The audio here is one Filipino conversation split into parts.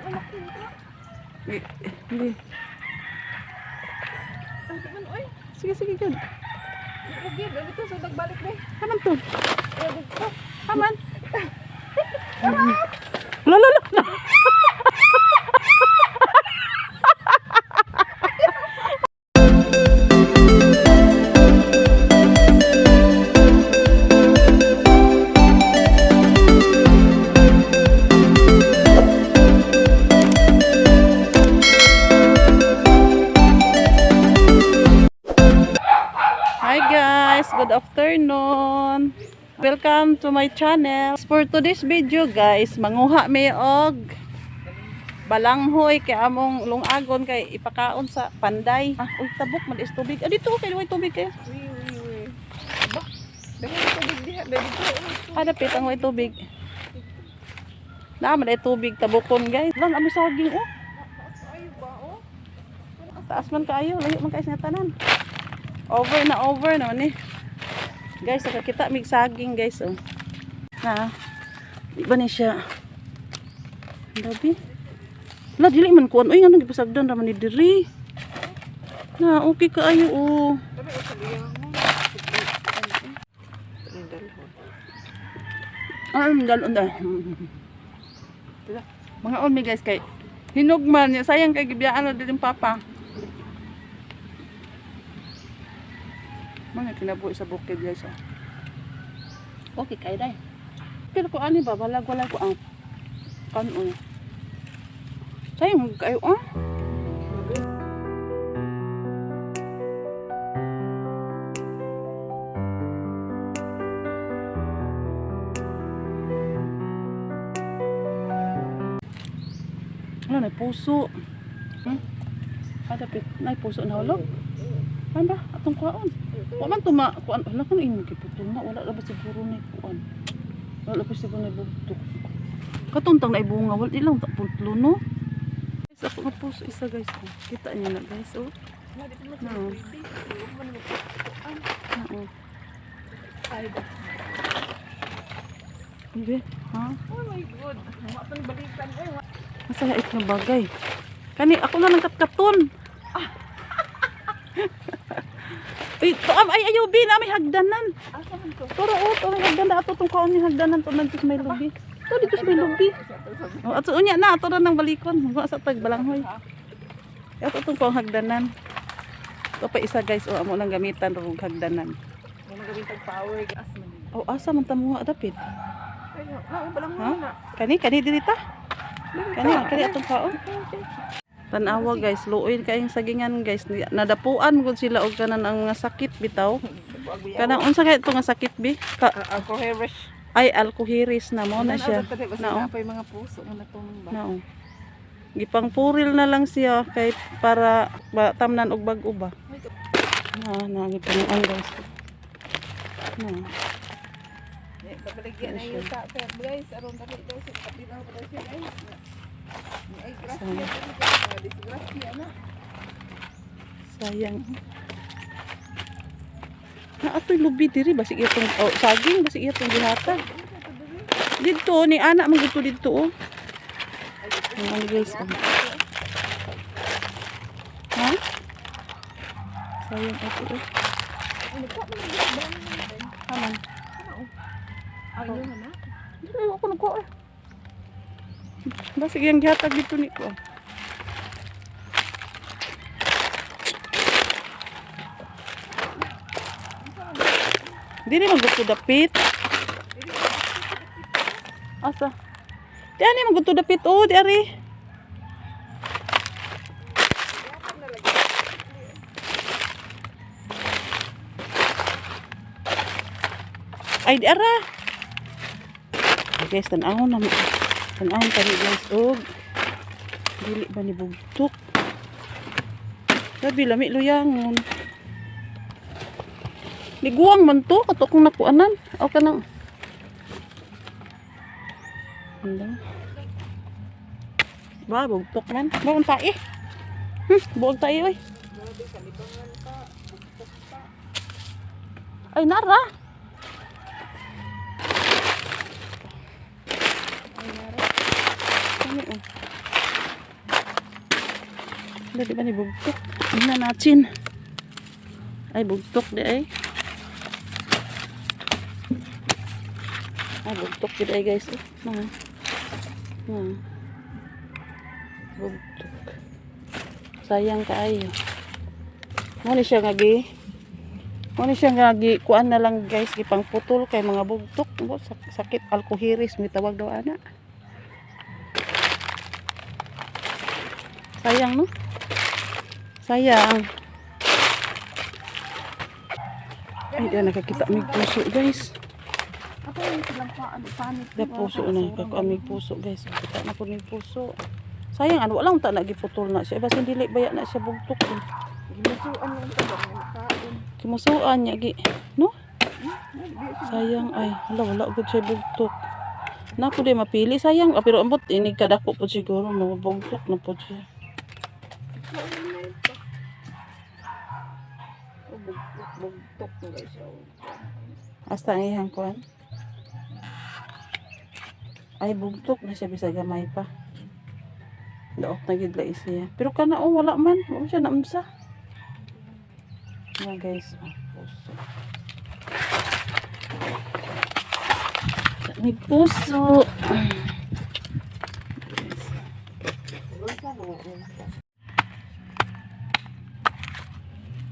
Hindi. Sige, sige, good. Dito sa nagbalik ba? Haman to. Haman. Lala. Hi guys, good afternoon. Welcome to my channel. For today's video guys, manguha may og balanghoy kay among lungagon kay ipakaon sa panday. Uy, tabok man is tubig. Dito kay way tubig kay. Aba, dahil tubig diha, dito. Dapit ang way tubig. Naman ay tubig tabukon guys. Lang amo saging oh. Ay ba oh? Taas man kaayo, layo man kay sa tanan. Over naman eh. Guys, nakakita mig saging guys oh. Na. Di ba ni siya? Labi. La dili man kuan oy ngano gipasagdan ra man ni diri. Na okay kaayo oh. Dalon da. Mga on mi guys kay hinugman niya sayang kay gibiyaan na din papa. Mga kinabuhi sa bukid guys oh. Okay kay day. Pero ko ani ba balag wala ko ang kanon. Sayang kayo ah. Ano na puso. Ada pit na puso na hulog. Ano ba atong kuan? Wa man tuma kuan wala kan imo giputol na wala ra ba siguro ni kuan. Wala ko siguro ni bugtok. Katuntang na ibunga wala ilang ta puntlo no. Guys ako nga puso isa guys. Kita niyo na guys oh. No. Oo. Ay ba. Hindi, ha? Oh my god. Wa pa balikan eh. Masaya it na bagay. Kani ako na nang katkaton. Ay ayubi na may hagdanan. Asa man ko? Toro hagdanan ato tong kaon ni hagdanan to nanti may lubi. To dito sa may lubi. Oh ato unya na ato ra nang balikon. Wa sa tag balanghoy. Ato tong kaon hagdanan. To pa isa guys o amo nang gamitan rog hagdanan. Mo gamitan power gas man. Oh asa man tamuha dapit. Ay, na balang Ha? na. Kani dirita. Kani atong kaon. Tanawa guys, luoy kayong sagingan guys. Nadapuan gud sila og kanan ang mga sakit bitaw. Kanang unsa kay ito nga sakit bi? Alcoholic. Ay alcoholic na mo na siya. Na pay mga puso na natumong ba. Nao. Gipang puril na lang siya kay para tamnan og bag-o ba. Na gipang guys. Na. Babaligyan na yung sa guys, aron dali guys, kapila pa daw siya guys. Ay, grasya, disgrasya na. Sayang. Na atoy lubi diri basig itong saging, basig itong gihatag. Dito ni anak man gito dito oh. Ayan guys oh. Ha? Sayang ito oh. Haman. Ay, yun na. Dito ako nagkuha eh. Basig yung gihatag dito ni ko. Dili magusto dapit. Asa? Di ani magusto dapit oh, di ari. Ay di ara. Guys, tanahon na. Tanahon kami guys og dili ba ni bugtok. Sabi lami luyangon. Liguang man to kato kung nakuanan. O kanang. Ano? Ba bugtok man. Bawon tae. Buog tae oy. Ay nara. Wala di ba ni bugtok? Tingnan natin. Ay bugtok di ay. Ay bugtok di ay guys. Bugtok. Sayang kaayo. Mo ni siya kuan na lang guys gipang putol kay mga bugtok mo sakit alkohiris mi tawag daw ana. Sayang no? Sayang. Ay, di nakakita mig puso guys. Ako yung silang panit. Da puso na kako amig puso guys. Kita na ko mig puso. Sayang ano walang ta nagiputol na siya basta dili baya na siya bugtok. Gimusuan mo ang tabang na makaon. Kimusuan niya gi, no? Sayang ay, wala gud siya bugtok. Napo di mapili sayang, pero ambot ini kadako po siguro mga bugtok na po siya. Bugtok na guys. Hasta ang ihang kuan. Ay bugtok na siya bisa gamay pa. Daot na gid la siya. Pero kana wala man, wala siya naunsa. Yan guys, puso. May puso.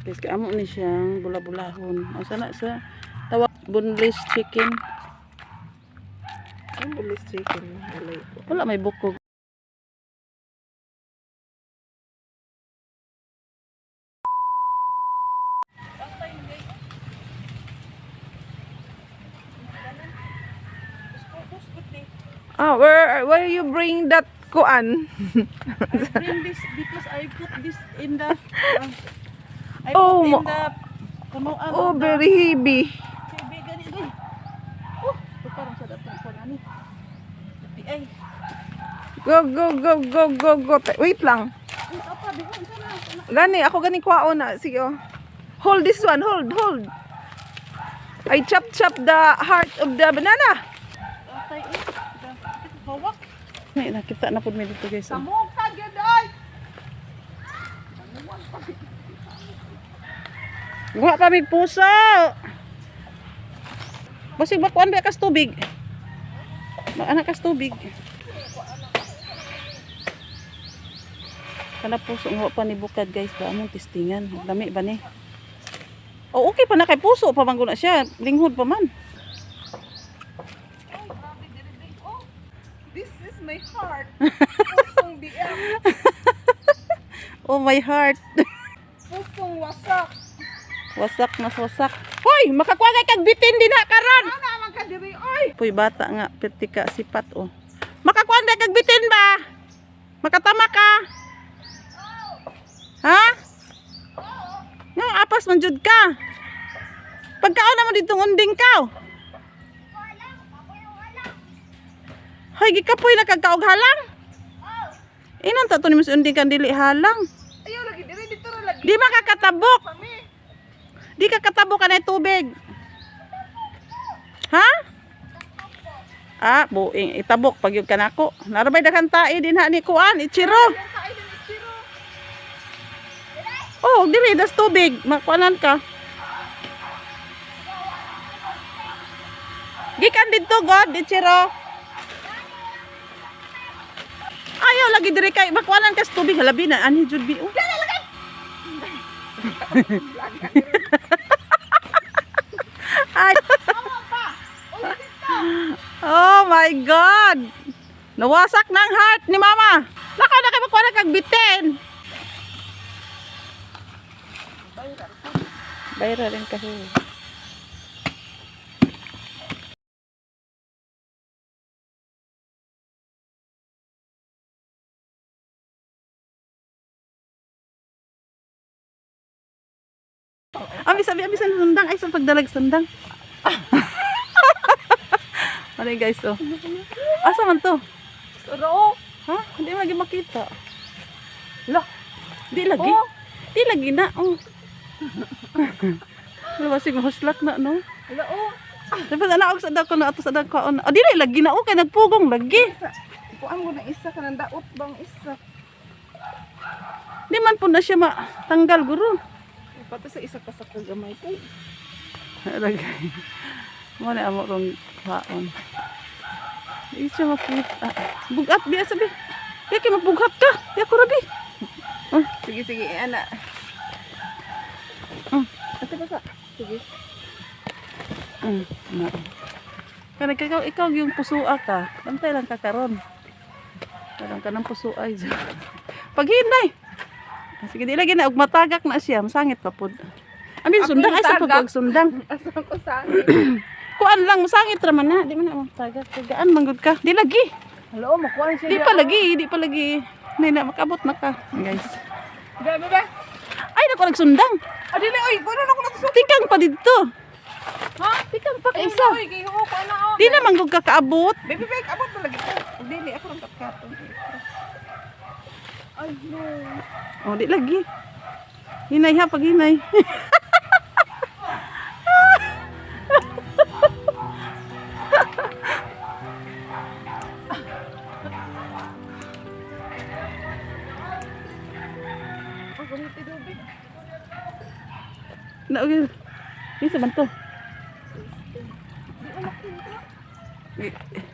Guys, kaamo ni siyang bula-bulahon. O sana sa tawag boneless chicken. Ang bulis chicken. Wala may bukog. Ah, where you bring that kuan? I bring this because I put this in the I Oh, put in the kunuan. Oh, very heavy. Gani gani. Oh, parang sa datong ko nani. Ay, Go. Wait lang. apa bihon sana. Gani, ako gani kwaon na. Sige, oh. Hold this one, hold. I chop the heart of the banana. Atay hawak. Nay nakita na pud mi dito guys. Samog ka gyud ay. Wa pa mig puso. Basig bakuan ba kas tubig? Anak kas tubig. Kana puso nga pa ni bukad guys ba among testingan. Lami ba ni? Oh okay pa na kay puso pa man guna siya. Linghod pa man. This is my heart. Pusong BM. Oh my heart. Pusong wasak. Wasak na wasak. Hoy, makakuha kag bitin din ha karon. Ano naman ka diri oy? Puy bata nga pertika sipat oh. Makakuha kag bitin ba? Makatama ka? Ha? Nga apas man jud ka. Pagkaon naman dito unding ka. Hoy, gikapoy na kagkaog halang. Inon ta to ni mas unding kan dili halang. Ayaw lagi diri dito ra lagi. Di makakatabok. Kami. Di ka katabok ka na tubig. Ha? Ah, buing itabok pag yung kanako. Narabay daghang tae din ha ni kuan, ichiro. Oh, dili das tubig, makuanan ka. Gikan dito god, ichiro. Ayaw lagi diri kay makuanan ka sa tubig halabi na ani jud bi. Ay. Oh my God! Nawasak na ang heart ni Mama. Lakaw na kayo makuha na kag bitin. Bayra rin kasi. Abisan sundang. Ay, sa pagdalag sundang. Ano guys, oh. Asa man to? Pero Ha? Hindi lagi makita. Lah, di lagi. Oh. Di lagi na, oh. Masig mahuslak na, no? Wala oh. Dapat naog sa dako na ato sa dako. Oh, dili lagi na, okay, nagpugong lagi. Kuan mo na isa ka nang daot bang isa. Di man po na siya matanggal guro. Pati sa isa ka sa kagamay ko. Lagay. Mo na amo rong kaon. Di siya makita. Bugat biya sabi. Di kay magbugat ka. Di ako rabi. Sige, sige, ana. Ate basa. Sige. Na. Kana ikaw yung pusua ka. Bantay lang ka karon. Karon ka ng pusua ay. Paghinay. Sige, di lagi na og matagak na siya, masangit pa pud. Amin sundang ay sa pag sundang. Asa ko sa Kuan lang masangit ra man na, di man na matagak. Tagaan manggod ka. Di lagi. Hello, makuha siya. Di pa lagi. Nay na makabot na ka, guys. Bebe, bebe. Ay nako nagsundang. Adili, oy, kuno na ko nagsuot. Tikang pa didto. Ha? Tikang pa Ay, isa. oy, kay ko na. Di na manggod ka kaabot. Bebe, bebe, abot na lagi ko. Dili, ako lang katkaton. Ay, no. Oh, di lagi. Hinay ha, pag hinay. Gumiti dobe. Na, okay. Isa man to.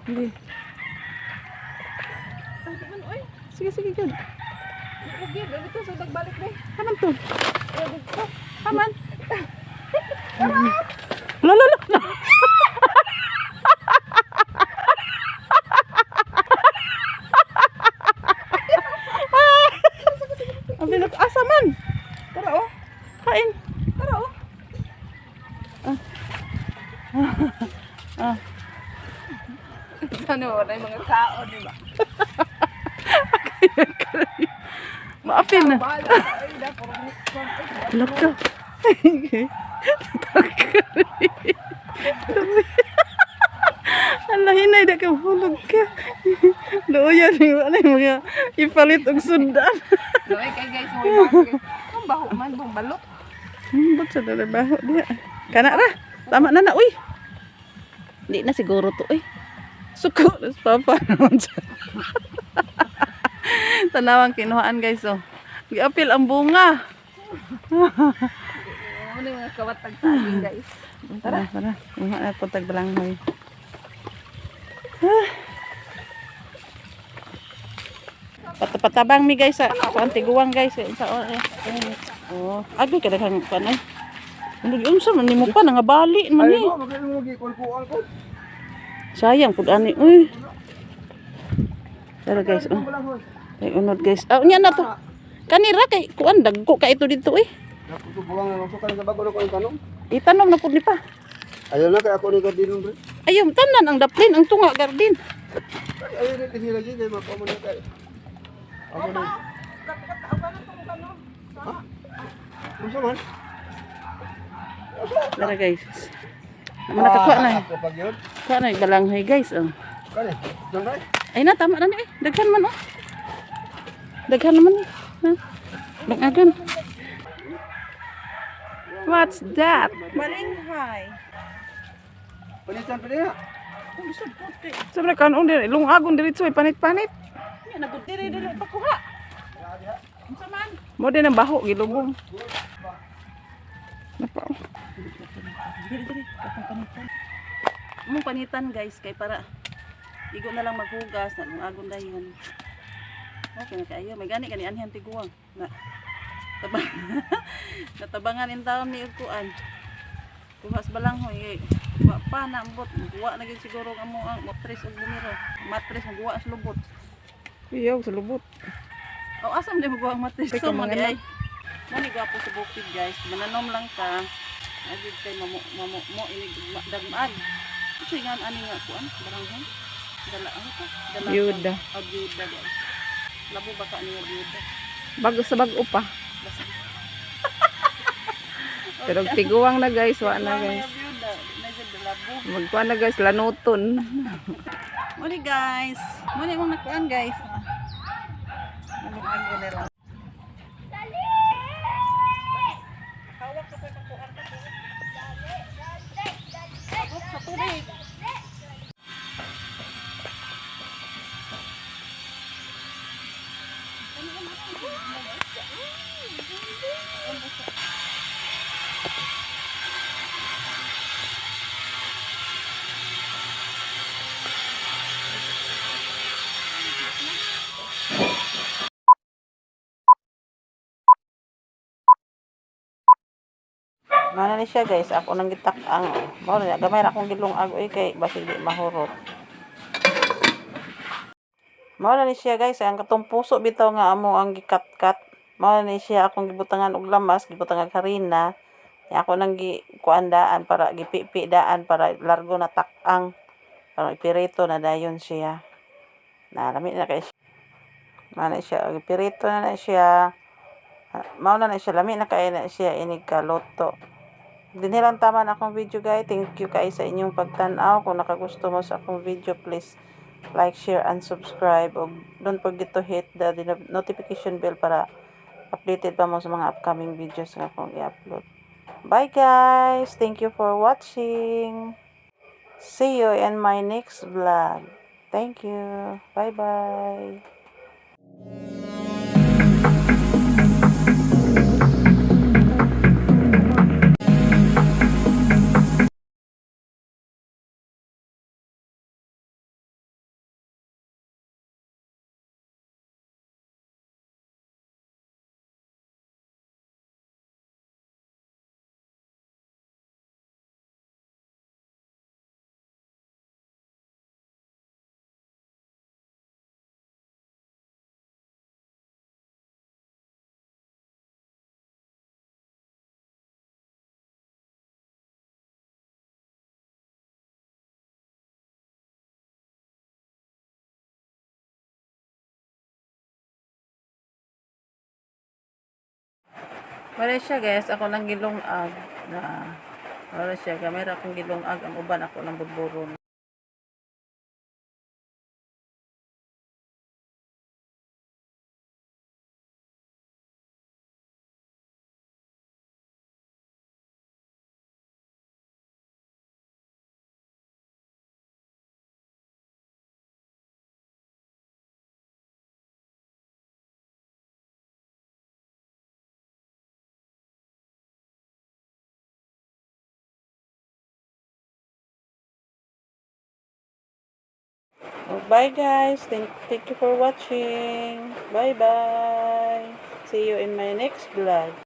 Hindi. Ay, di man, oy. Sige, sige, good. Lagi, dito sa dagbalik be. Haman to. Ay, dito. Haman. Lolo. Ang pinag-asa man. Tara, oh. Kain. Tara, oh. Sana wala yung mga tao, di ba? Maapin na. Bala, ay, dapat Laka. Ala, hinay na ka hulog ka. Looyan yung mga ipalit og sundan. Daway kay guys, mo bago. Ang baho man, bang balot. Ba't sa nalabaho diya? Kana ra. Tama na na, uy. Hindi na siguro to, uy. Suko. Papa naman siya. Tanawang kinuhaan, guys, oh. Gi-apil ang bunga. Ano yung mga kawatag sa akin, guys. Tara. Mga na po tagbalanghoy. Patabang mi guys sa antiguang guys sa oh abi kada kang kanay ano yung sa man nimo pa nangabali man ni sayang pud ani uy tara guys oh ay unod guys nya na to kanira kay kuan dagko ka ito dito itanong na pud ni pa ayaw na kaya ako ni Gardin bro. ayaw tanan ang daplin ang tunga gardin Ayaw na kasi lagi kay makamu na kay. Amo na. Ha? Unsa man? tara guys naman nakakuha na Ako pag yun. kuha na balanghoy guys oh Kani, dong ay na tama na ni daghan man oh daghan naman ha daghan what's that Malinghay. Palitan pa niya. sabi kan undir lungagon diretso ay panit-panit ya nagud diri pa kuha unsa man mo din ang baho gilubong napa diri mong panitan guys kay para igo na lang maghugas na lungagon dayon okay na kayo may gani kani anhan tiguang na tabang natabangan in taon ni kuan kuhas balanghoy wa pa na ambot guwa na gyud siguro amo ang matris ug bumiro matris ang guwa sa lubot iyaw sa lubot o asam di mo guwa ang matris so mo di ay mani gwapo sa bukid guys mananom lang ka agid kay mo inig dagmaan kasi nga ani nga kuan barangay dala ano to dala Byuda. byuda guys labo ba ka niya byuda Bago sa bago pa. Pero tiguang na guys, wa na guys. Magkuha na guys, lanuton. Muli guys. Muli mong nakuan guys. Hawak ka pa nakuan ka. Sa tubig. Mana ni siya guys, ako nang gitak-ang. Mao na gamay ra akong gilungag oy kay basig di mahurot. Mao na ni siya guys, ang katong puso bitaw nga amo ang gikat-kat. Mao na ni siya akong gibutangan og lamas, gibutangan harina. Ya ako nang gikuandaan para gipipi daan para largo na tak-ang. Para ipirito na dayon siya. Lami na kay siya. Mao na siya, ipirito na siya. Mao na siya, lami na kay na siya inig kaluto. Dinhilang tama na akong video guys. Thank you kay sa inyong pagtan-aw. Kung nakagusto mo sa akong video, please like, share, and subscribe. Og don't forget to hit the notification bell para updated pa mo sa mga upcoming videos nga akong i-upload. Bye guys! Thank you for watching. See you in my next vlog. Thank you. Bye-bye. Wala siya guys, ako lang gilungag na wala siya, gamay ra akong gilungag, ang uban ako lang budburon. Bye guys, thank you for watching. Bye bye. See you in my next vlog.